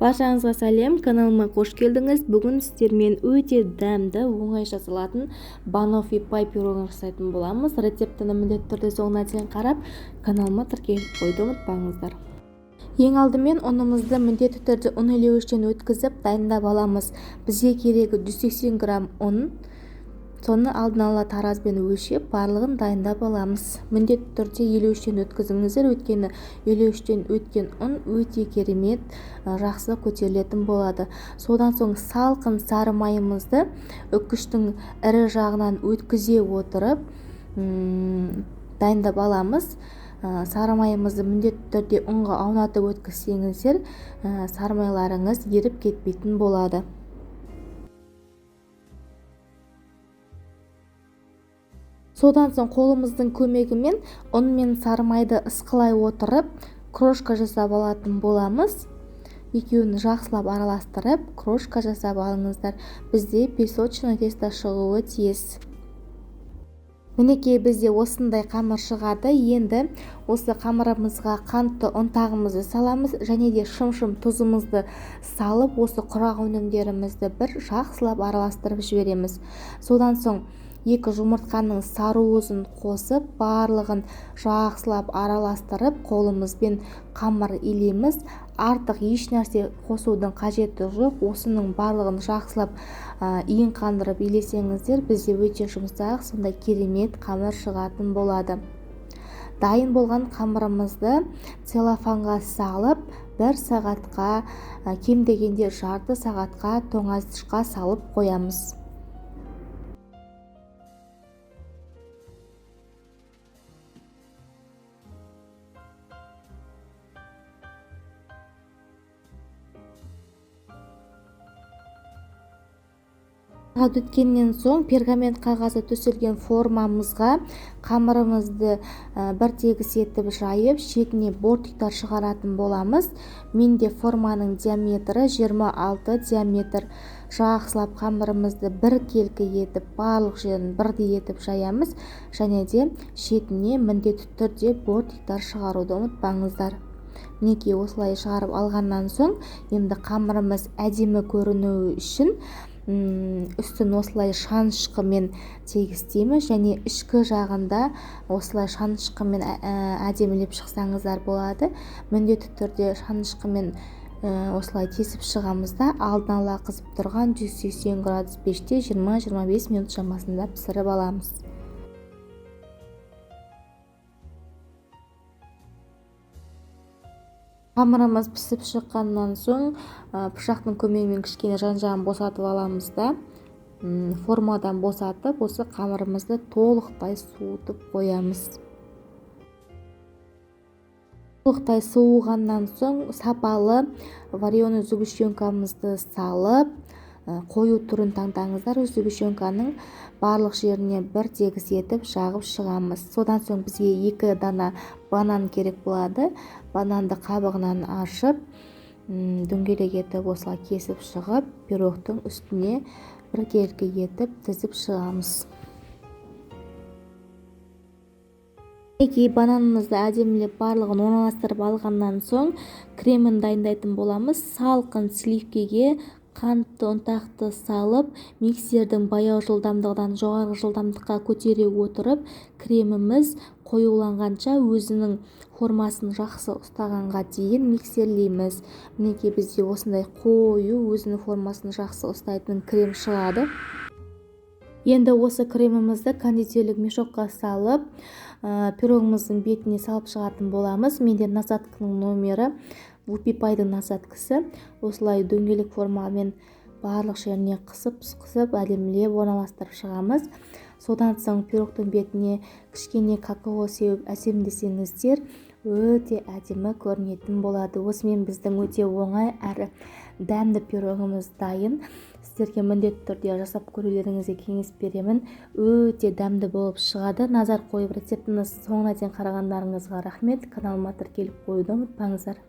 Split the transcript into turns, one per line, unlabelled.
Баршаңызға сәлем, каналыма қош келдіңіз. Бүгін сіздермен өте дәмді, оңай жасалатын банофи пай пирогын жасайтын боламыз. Рецептіні міндетті түрде соңына дейін қарап, каналыма тіркеліп қойды ұмытпаңыздар. Ең алдымен ұнымызды міндетті түрде ұн илеуіштен өткізіп дайындап аламыз. Бізге керегі 180 грамм ұн. Соны алдын ала таразбен өлшеп, барлығын дайындап аламыз. Міндетті түрде елеуіштен өткізіңіздер, өйткені елеуіштен өткен ұн өте керемет, жақсы көтерілетін болады. Содан соң салқын сары майымызды үккіштің ірі жағынан өткізе отырып дайындап аламыз. Сары майымызды міндетті түрде ұнға аунатып өткізсеңіздер, сары майларыңыз еріп кетпейтін болады. Содан соң қолымыздың көмегімен ұн мен сары майды ысқылай отырып, крошка жасап алатын боламыз. Екеуін жақсылап араластырып, крошка жасап алыңыздар. Бізде песочный тесто шығуы тиіс. Мінекей бізде осындай қамыр шығады. Енді осы қамырымызға қантты ұнтағымызды саламыз және де шым-шым тұзымызды салып, осы құрақ өнімдерімізді бір жақсылап араластырып жібереміз. Содан соң 2 жұмыртқаның саруызын қосып, барлығын жақсылап араластырып, қолымызбен қамыр илейміз. Артық еш нәрсе қосудың қажеті жоқ. Осының барлығын жақсылап иін қандырып илесеңіздер, бізде өте жұмсақ, сондай керемет қамыр шығатын болады. Дайын болған қамырымызды целлофанға салып, 1 сағатқа, кем дегенде жарты сағатқа тоңазытқышқа салып қоямыз. Сағат өткеннен соң пергамент қағазы төселген формамызға қамырымызды бір тегіс етіп жайып, шетіне бортиктар шығаратын боламыз. Менде форманың диаметрі 26 диаметр. Жақсылап қамырымызды бір келкі етіп, барлық жерін бірдей етіп жаямыз, және де шетіне міндетті түрде бортиктар шығаруды ұмытпаңыздар. Мінекей осылай шығарып алғаннан соң, енді қамырымыз әдемі көрінуі үшін үстін осылай шанышқымен тегістейміз, және ішкі жағында осылай шанышқымен әдемілеп шықсаңыздар болады. Міндетті түрде шанышқымен осылай тесіп шығамыз да, алдын ала қызып тұрған 180 градус пеште 20-25 минут шамасында пісіріп аламыз. Қамырымыз пісіп шыққаннан соң, пышақтың көмегімен кішкене жан-жағын босатып аламыз да, формадан босатып, осы қамырымызды толықтай суытып қоямыз. Толықтай суығаннан соң, сапалы вареный сгущенкамызды салып, қою түрін таңдаңыздар. Сгущенканың барлық жеріне бір тегіс етіп жағып шығамыз. Содан соң бізге 2 дана банан керек болады. Бананды қабығынан ашып, дөңгелек етіп осылай кесіп шығып, пирогтың үстіне бір келкі етіп тізіп шығамыз. Бананымызды әдемілеп барлығын орналастырып алғаннан соң, кремін дайындайтын боламыз. Салқын сливкеге қантты ұнтақты салып, миксердің баяу жылдамдығынан жоғары жылдамдыққа көтере отырып, креміміз қоюланғанша өзінің формасын жақсы ұстағанға дейін миксерлейміз. Мінекей бізде осындай қою, өзінің формасын жақсы ұстайтын крем шығады. Енді осы кремімізді кондитерлік мешокқа салып, пирогымыздың бетіне салып шығатын боламыз. Менде насадканың номері вупи пайдың насадкасы. Осылай дөңгелек формамен барлық жеріне қысып, әдемілеп орналастырып шығамыз. Содан соң пирогтың бетіне кішкене какао сеуіп әсемдесеңіздер, өте әдемі көрінетін болады. Осымен біздің өте оңай әрі дәмді пирогымыз дайын. Сіздерге міндетті түрде жасап көрулеріңізге кеңес беремін. Өте дәмді болып шығады. Назар қойып рецептіні соңына дейін қарағандарыңызға рахмет. Каналыма тіркеліп қоюды ұмытпаңыздар.